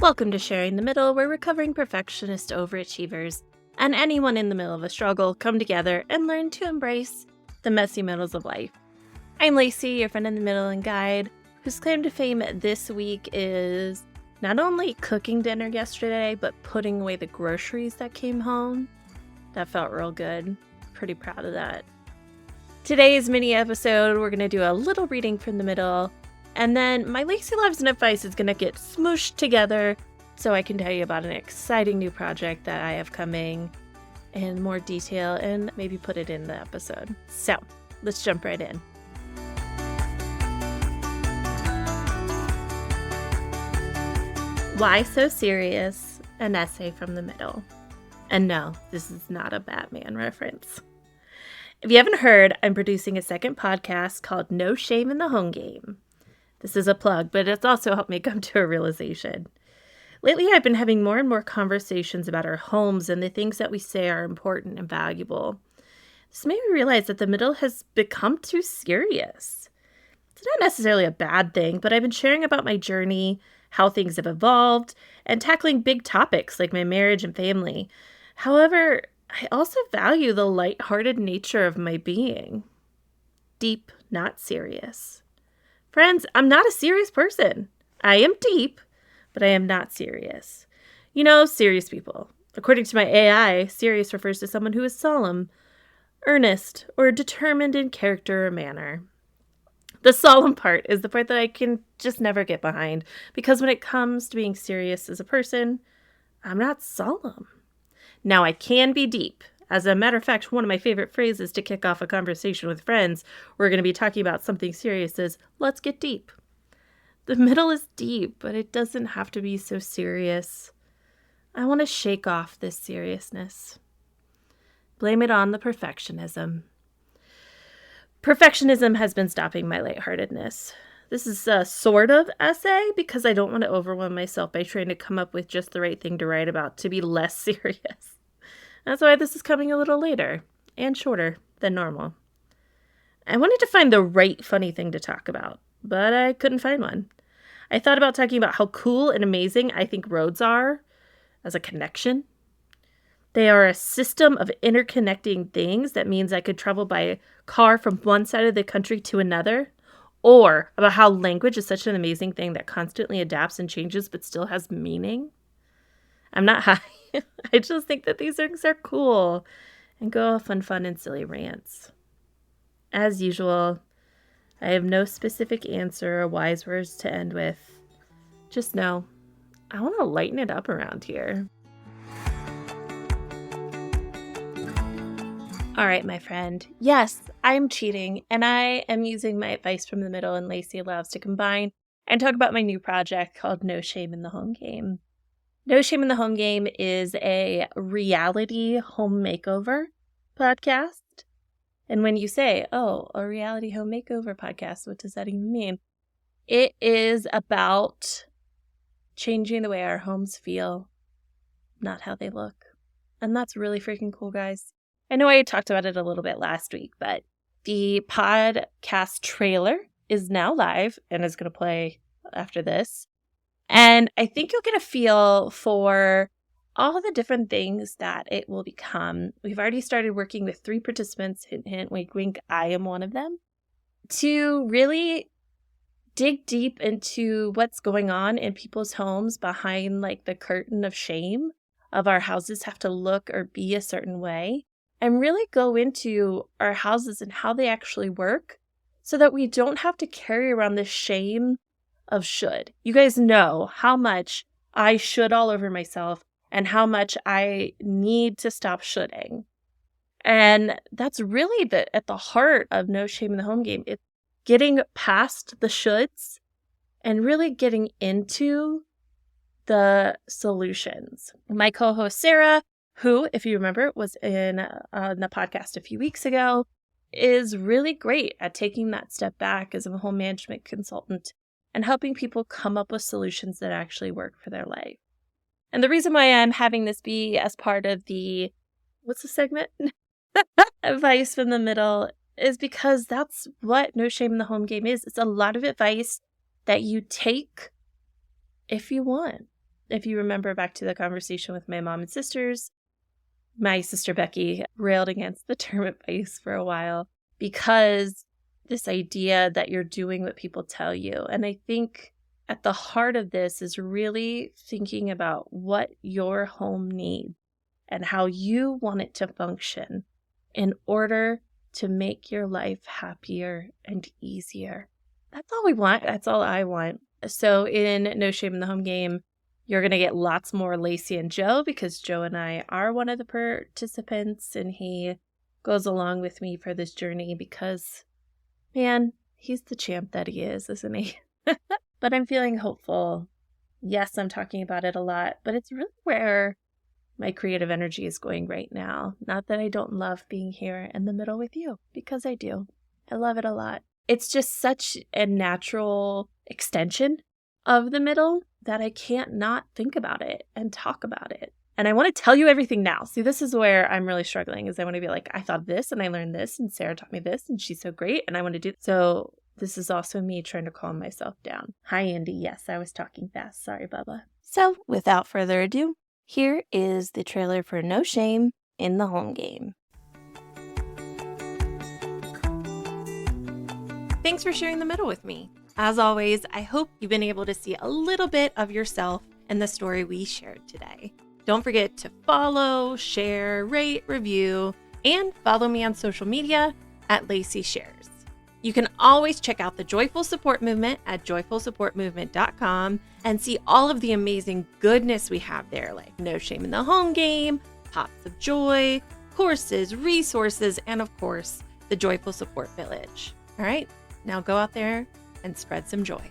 Welcome to Sharing the Mddl, where recovering perfectionist overachievers and anyone in the middle of a struggle come together and learn to embrace the messy middles of life. I'm Lacey, your friend in the middle and guide, whose claim to fame this week is not only cooking dinner yesterday, but putting away the groceries that came home. That felt real good. Pretty proud of that. Today's mini episode, we're going to do a little reading from the middle, and then my Lacey Loves and Advice is going to get smooshed together so I can tell you about an exciting new project that I have coming in more detail and maybe put it in the episode. So let's jump right in. Why So Serious? An essay from the middle. And no, this is not a Batman reference. If you haven't heard, I'm producing a second podcast called No Shame in the Home Game. This is a plug, but it's also helped me come to a realization. Lately, I've been having more and more conversations about our homes and the things that we say are important and valuable. This made me realize that the middle has become too serious. It's not necessarily a bad thing, but I've been sharing about my journey, how things have evolved, and tackling big topics like my marriage and family. However, I also value the lighthearted nature of my being. Deep, not serious. Friends, I'm not a serious person. I am deep, but I am not serious. You know, serious people. According to my AI, serious refers to someone who is solemn, earnest, or determined in character or manner. The solemn part is the part that I can just never get behind, because when it comes to being serious as a person, I'm not solemn. Now, I can be deep. As a matter of fact, one of my favorite phrases to kick off a conversation with friends, we're going to be talking about something serious, is, let's get deep. The middle is deep, but it doesn't have to be so serious. I want to shake off this seriousness. Blame it on the perfectionism. Perfectionism has been stopping my lightheartedness. This is a sort of essay because I don't want to overwhelm myself by trying to come up with just the right thing to write about to be less serious. That's why this is coming a little later and shorter than normal. I wanted to find the right funny thing to talk about, but I couldn't find one. I thought about talking about how cool and amazing I think roads are as a connection. They are a system of interconnecting things that means I could travel by car from one side of the country to another, or about how language is such an amazing thing that constantly adapts and changes but still has meaning. I'm not high. I just think that these things are cool and go off on fun and silly rants. As usual, I have no specific answer or wise words to end with. Just know, I want to lighten it up around here. All right, my friend. Yes, I'm cheating, and I am using my advice from the middle and Lacey Loves to combine and talk about my new project called No Shame in the Home Game. No Shame in the Home Game is a reality home makeover podcast. And when you say, oh, a reality home makeover podcast, what does that even mean? It is about changing the way our homes feel, not how they look. And that's really freaking cool, guys. I know I talked about it a little bit last week, but the podcast trailer is now live and is going to play after this. And I think you'll get a feel for all the different things that it will become. We've already started working with 3 participants, hint, hint, wink, wink, I am one of them, to really dig deep into what's going on in people's homes behind like the curtain of shame of our houses have to look or be a certain way, and really go into our houses and how they actually work so that we don't have to carry around this shame of should. You guys know how much I should all over myself and how much I need to stop shoulding. And that's really at the heart of No Shame in the Home Game. It's getting past the shoulds and really getting into the solutions. My co-host Sarah, who, if you remember, was in the podcast a few weeks ago, is really great at taking that step back as a home management consultant and helping people come up with solutions that actually work for their life. And the reason why I'm having this be as part of the, what's the segment? Advice from the middle is because that's what No Shame in the Home Game is. It's a lot of advice that you take if you want. If you remember back to the conversation with my mom and sisters, my sister Becky railed against the term advice for a while because this idea that you're doing what people tell you. And I think at the heart of this is really thinking about what your home needs and how you want it to function in order to make your life happier and easier. That's all we want. That's all I want. So in No Shame in the Home Game, you're going to get lots more Lacey and Joe because Joe and I are one of the participants and he goes along with me for this journey because, man, he's the champ that he is, isn't he? But I'm feeling hopeful. Yes, I'm talking about it a lot, but it's really where my creative energy is going right now. Not that I don't love being here in the middle with you, because I do. I love it a lot. It's just such a natural extension of the middle that I can't not think about it and talk about it. And I want to tell you everything now. See, this is where I'm really struggling is I want to be like, I thought this and I learned this and Sarah taught me this and she's so great and I want to do. So this is also me trying to calm myself down. Hi, Andy. Yes, I was talking fast. Sorry, Bubba. So without further ado, here is the trailer for No Shame in the Home Game. Thanks for sharing the middle with me. As always, I hope you've been able to see a little bit of yourself in the story we shared today. Don't forget to follow, share, rate, review, and follow me on social media at Lacey Shares. You can always check out the Joyful Support Movement at joyfulsupportmovement.com and see all of the amazing goodness we have there, like No Shame in the Home Game, Pops of Joy, courses, resources, and of course, the Joyful Support Village. All right, now go out there and spread some joy.